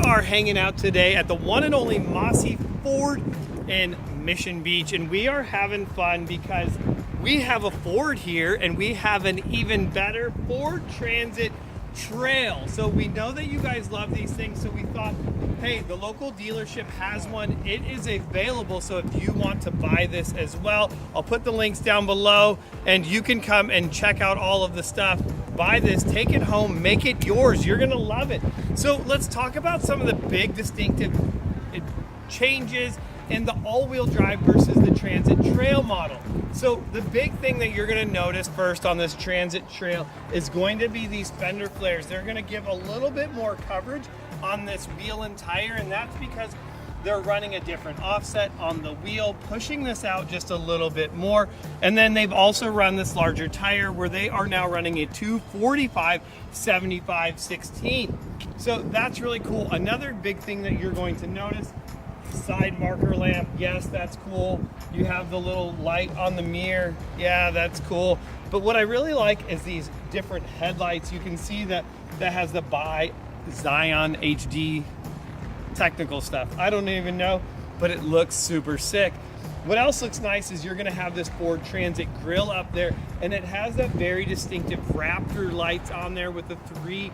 are hanging out today at the one and only Mossy Ford in Mission Beach, and we are having fun because we have a Ford here and we have an even better Ford Transit Trail. So we know that you guys love these things, so we thought, hey, the local dealership has one. It is available, so if you want to buy this as well, I'll put the links down below and you can come and check out all of the stuff. Buy this, take it home, make it yours. You're gonna love it. So let's talk about some of the big distinctive changes in the all-wheel drive versus the Transit Trail model. So the big thing that you're gonna notice first on this Transit Trail is going to be these fender flares. They're gonna give a little bit more coverage on this wheel and tire, and that's because they're running a different offset on the wheel, pushing this out just a little bit more. And then they've also run this larger tire where they are now running a 245/75/16. So that's really cool. Another big thing that you're going to notice, side marker lamp. Yes, that's cool. You have the little light on the mirror. Yeah, that's cool. But what I really like is these different headlights. You can see that has the Zion HD technical stuff. I don't even know, but it looks super sick. What else looks nice is you're gonna have this Ford Transit grill up there, and it has that very distinctive Raptor lights on there with the 3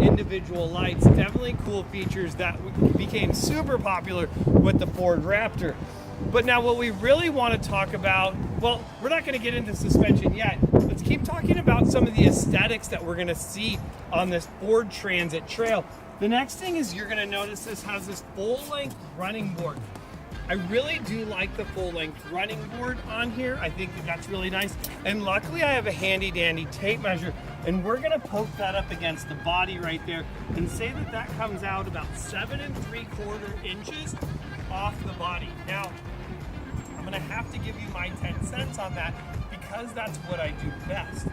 individual lights. Definitely cool features that became super popular with the Ford Raptor. But now what we really want to talk about, well, we're not going to get into suspension yet. Let's keep talking about some of the aesthetics that we're going to see on this Ford Transit Trail. The next thing is you're going to notice this has this full-length running board. I really do like the full-length running board on here. I think that's really nice. And luckily I have a handy-dandy tape measure, and we're gonna poke that up against the body right there and say that that comes out about 7 3/4 inches off the body. Now, I'm gonna have to give you my 10 cents on that because that's what I do best.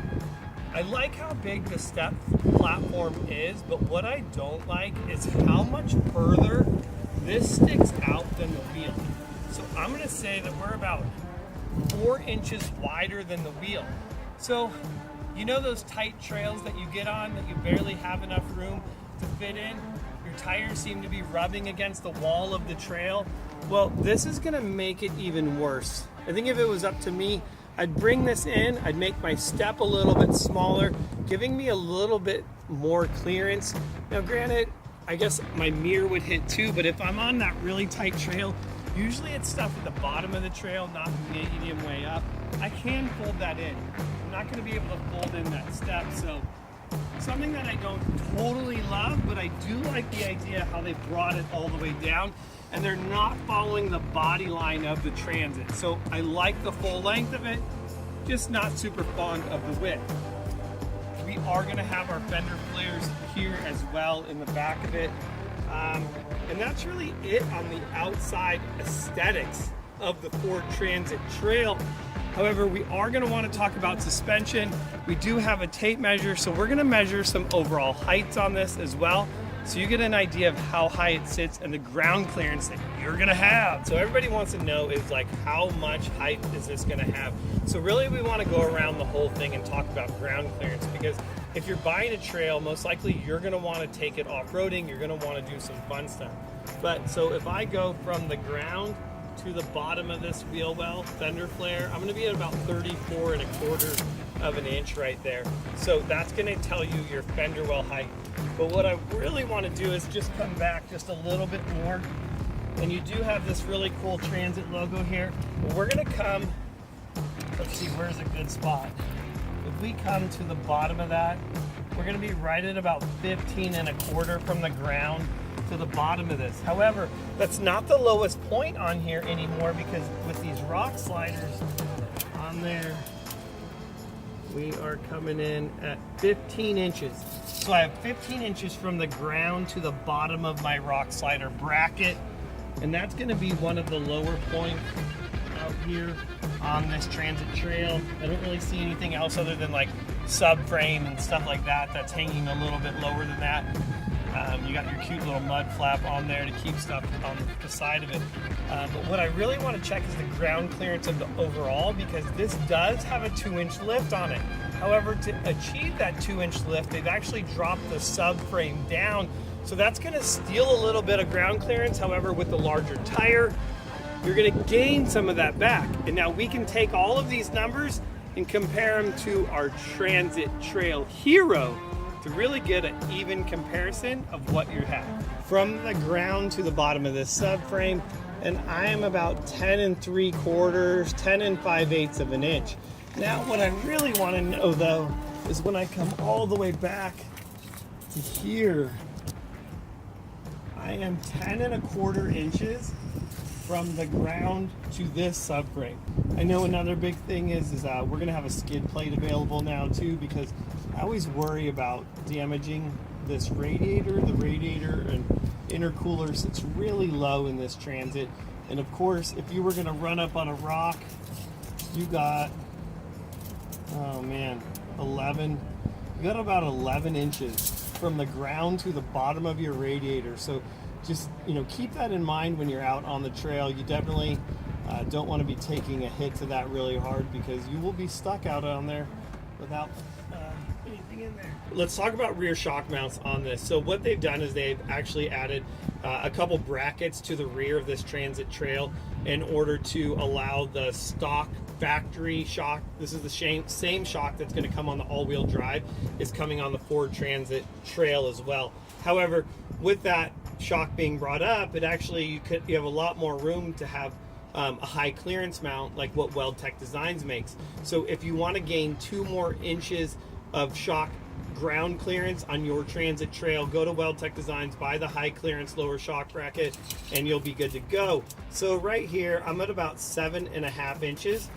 I like how big the step platform is, but what I don't like is how much further this sticks out than the wheel. So I'm gonna say that we're about 4 inches wider than the wheel. So, you know those tight trails that you get on that you barely have enough room to fit in? Your tires seem to be rubbing against the wall of the trail. Well, this is gonna make it even worse. I think if it was up to me, I'd bring this in, I'd make my step a little bit smaller, giving me a little bit more clearance. Now granted, I guess my mirror would hit too, but if I'm on that really tight trail, usually it's stuff at the bottom of the trail, not the medium way up. I can fold that in. I'm not gonna be able to fold in that step, so something that I don't totally love, but I do like the idea how they brought it all the way down, and they're not following the body line of the Transit. So I like the full length of it, just not super fond of the width. We are gonna have our fender flares here as well in the back of it. And that's really it on the outside aesthetics of the Ford Transit Trail. However, we are gonna wanna talk about suspension. We do have a tape measure, so we're gonna measure some overall heights on this as well, so you get an idea of how high it sits and the ground clearance that you're gonna have. So everybody wants to know is like, how much height is this gonna have? So really we wanna go around the whole thing and talk about ground clearance, because if you're buying a trail, most likely you're gonna wanna take it off-roading, you're gonna wanna do some fun stuff. But so if I go from the ground to the bottom of this wheel well, fender flare, I'm gonna be at about 34 1/4 of an inch right there. So that's gonna tell you your fender well height. But what I really wanna do is just come back just a little bit more. And you do have this really cool Transit logo here. But we're gonna come, let's see, where's a good spot? If we come to the bottom of that, we're gonna be right at about 15 1/4 from the ground to the bottom of this. However, that's not the lowest point on here anymore, because with these rock sliders on there, we are coming in at 15 inches. So I have 15 inches from the ground to the bottom of my rock slider bracket, and that's gonna be one of the lower points out here on this Transit Trail. I don't really see anything else other than like subframe and stuff like that that's hanging a little bit lower than that. You got your cute little mud flap on there to keep stuff on the side of it. But what I really want to check is the ground clearance of the overall, because this does have a 2-inch lift on it. However, to achieve that 2-inch lift, they've actually dropped the subframe down So that's gonna steal a little bit of ground clearance. However, with the larger tire, you're gonna gain some of that back. And now we can take all of these numbers and compare them to our Transit Trail Hero to really get an even comparison of what you have. From the ground to the bottom of this subframe, and I am about 10 3/4, 10 5/8 of an inch. Now what I really want to know though is when I come all the way back to here, I am 10 1/4 inches from the ground to this subframe. I know another big thing is we're gonna have a skid plate available now too, because I always worry about damaging this radiator. The radiator and intercooler sits really low in this Transit. And of course, if you were gonna run up on a rock, you got, oh man, you got about 11 inches from the ground to the bottom of your radiator. So just, keep that in mind when you're out on the trail. You definitely don't want to be taking a hit to that really hard, because you will be stuck out on there without anything in there. Let's talk about rear shock mounts on this. So what they've done is they've actually added a couple brackets to the rear of this Transit Trail in order to allow the stock factory shock. This is the same shock that's going to come on the all-wheel drive is coming on the Ford Transit Trail as well. However, with that shock being brought up, it actually you have a lot more room to have a high clearance mount like what WeldTech Designs makes. So if you want to gain 2 more inches of shock ground clearance on your Transit Trail, go to WeldTech Designs, buy the high clearance lower shock bracket, and you'll be good to go. So right here, I'm at about 7.5 inches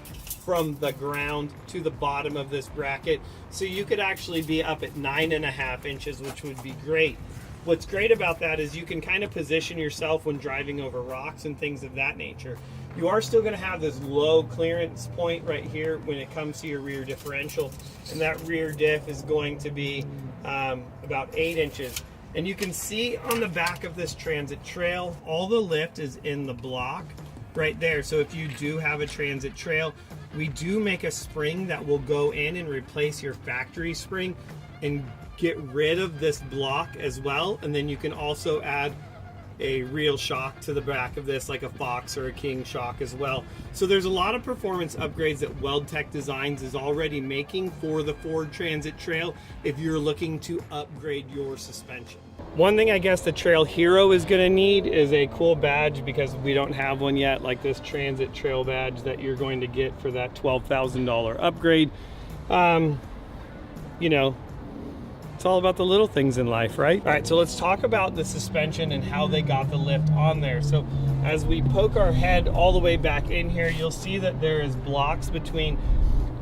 from the ground to the bottom of this bracket. So you could actually be up at 9.5 inches, which would be great. What's great about that is you can kind of position yourself when driving over rocks and things of that nature. You are still going to have this low clearance point right here when it comes to your rear differential, and that rear diff is going to be about 8 inches. And you can see on the back of this Transit Trail, all the lift is in the block right there. So if you do have a Transit Trail, we do make a spring that will go in and replace your factory spring and get rid of this block as well. And then you can also add a real shock to the back of this, like a Fox or a King shock as well. So there's a lot of performance upgrades that WeldTech Designs is already making for the Ford Transit Trail if you're looking to upgrade your suspension. One thing I guess the Trail Hero is going to need is a cool badge, because we don't have one yet, like this Transit Trail badge that you're going to get for that $12,000 upgrade. It's all about the little things in life, right? All right, so let's talk about the suspension and how they got the lift on there. So as we poke our head all the way back in here, you'll see that there is blocks between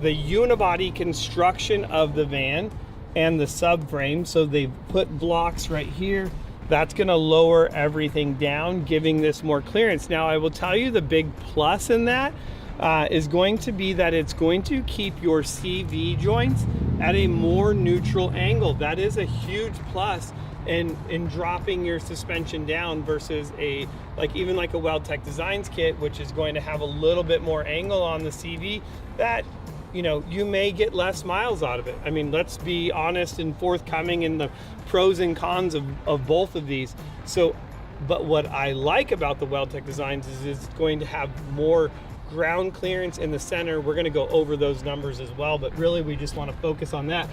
the unibody construction of the van and the subframe. So they've put blocks right here. That's gonna lower everything down, giving this more clearance. Now, I will tell you the big plus in that is going to be that it's going to keep your CV joints at a more neutral angle. That is a huge plus in dropping your suspension down versus even like a WeldTech Designs kit, which is going to have a little bit more angle on the CV that you may get less miles out of it. I mean, let's be honest and forthcoming in the pros and cons of both of these. So, but what I like about the WeldTech Designs is it's going to have more ground clearance in the center. We're going to go over those numbers as well, but really we just want to focus on that.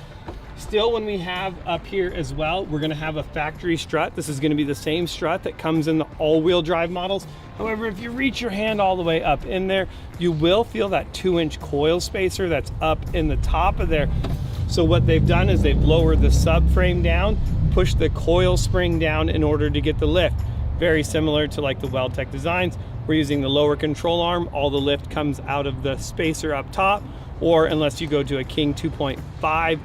Still, when we have up here as well, we're going to have a factory strut. This is going to be the same strut that comes in the all-wheel drive models. However, if you reach your hand all the way up in there, you will feel that 2-inch coil spacer that's up in the top of there. So what they've done is they've lowered the subframe down, pushed the coil spring down in order to get the lift. Very similar to like the WeldTech Designs. We're using the lower control arm. All the lift comes out of the spacer up top, or unless you go to a King 2.5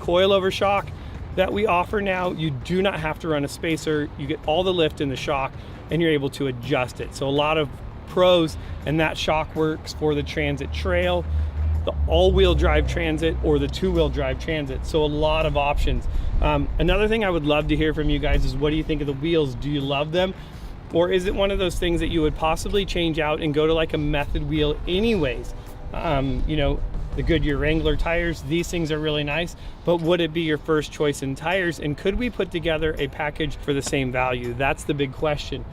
coilover shock that we offer now, you do not have to run a spacer. You get all the lift in the shock and you're able to adjust it. So a lot of pros, and that shock works for the Transit Trail, the all-wheel drive Transit, or the two-wheel drive Transit. So a lot of options. Another thing I would love to hear from you guys is, what do you think of the wheels? Do you love them? Or is it one of those things that you would possibly change out and go to like a method wheel anyways? the Goodyear Wrangler tires. These things are really nice, but would it be your first choice in tires? And could we put together a package for the same value? That's the big question.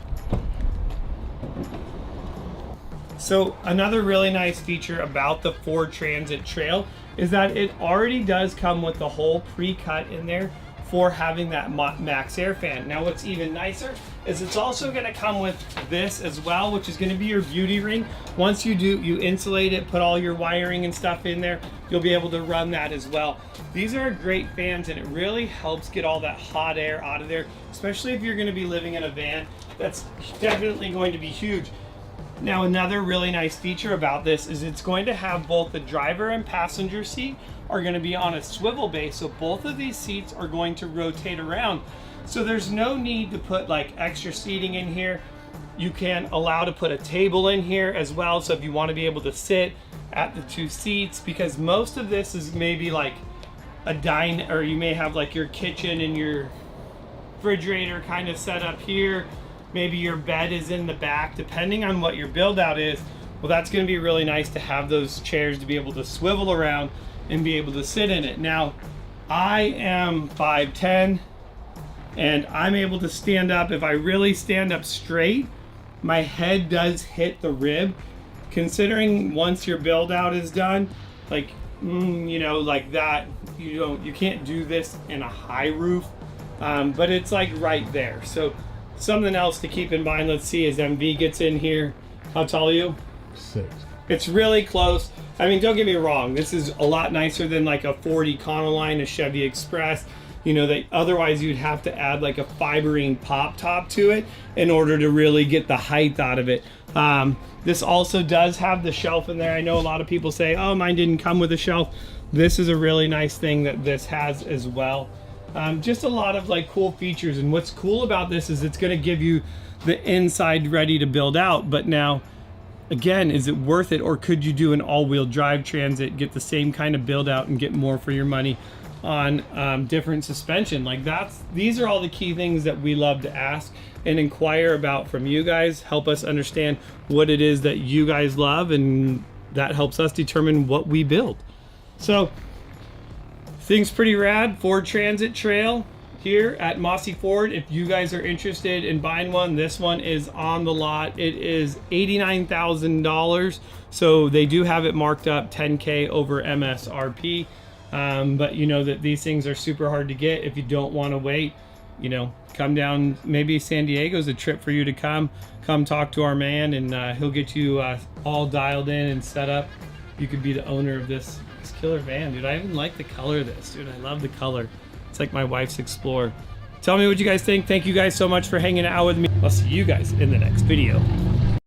So another really nice feature about the Ford Transit Trail is that it already does come with the hole pre-cut in there for having that max air fan. Now what's even nicer is it's also gonna come with this as well, which is gonna be your beauty ring. Once you do, you insulate it, put all your wiring and stuff in there, you'll be able to run that as well. These are great fans and it really helps get all that hot air out of there, especially if you're gonna be living in a van. That's definitely going to be huge. Now another really nice feature about this is it's going to have both the driver and passenger seat are going to be on a swivel base, so both of these seats are going to rotate around. So there's no need to put like extra seating in here. You can allow to put a table in here as well, so if you want to be able to sit at the two seats, because most of this is maybe like a dine, or you may have like your kitchen and your refrigerator kind of set up here. Maybe your bed is in the back, depending on what your build out is. Well, that's going to be really nice to have those chairs to be able to swivel around and be able to sit in it. Now, I am 5'10", and I'm able to stand up. If I really stand up straight, my head does hit the rib. Considering once your build out is done, like, you know, like that, you can't do this in a high roof, but it's like right there. So something else to keep in mind, let's see as MV gets in here. How tall are you? 6. It's really close. I mean, don't get me wrong, this is a lot nicer than like a Ford Econoline, a Chevy Express. You know, that otherwise you'd have to add like a fiberine pop top to it in order to really get the height out of it. This also does have the shelf in there. I know a lot of people say, oh, mine didn't come with a shelf. This is a really nice thing that this has as well. Just a lot of like cool features, and what's cool about this is it's going to give you the inside ready to build out. But now again, is it worth it, or could you do an all-wheel drive Transit, get the same kind of build out and get more for your money on different suspension? Like these are all the key things that we love to ask and inquire about from you guys. Help us understand what it is that you guys love, and that helps us determine what we build. So things pretty rad. Ford Transit Trail here at Mossy Ford. If you guys are interested in buying one, this one is on the lot. It is $89,000. So they do have it marked up $10K over MSRP. But you know that these things are super hard to get. If you don't want to wait, you know, come down. Maybe San Diego's a trip for you to come talk to our man, and he'll get you all dialed in and set up. You could be the owner of this killer van, dude. I even like the color of this, dude. I love the color. It's like my wife's Explorer. Tell me what you guys think. Thank you guys so much for hanging out with me. I'll see you guys in the next video.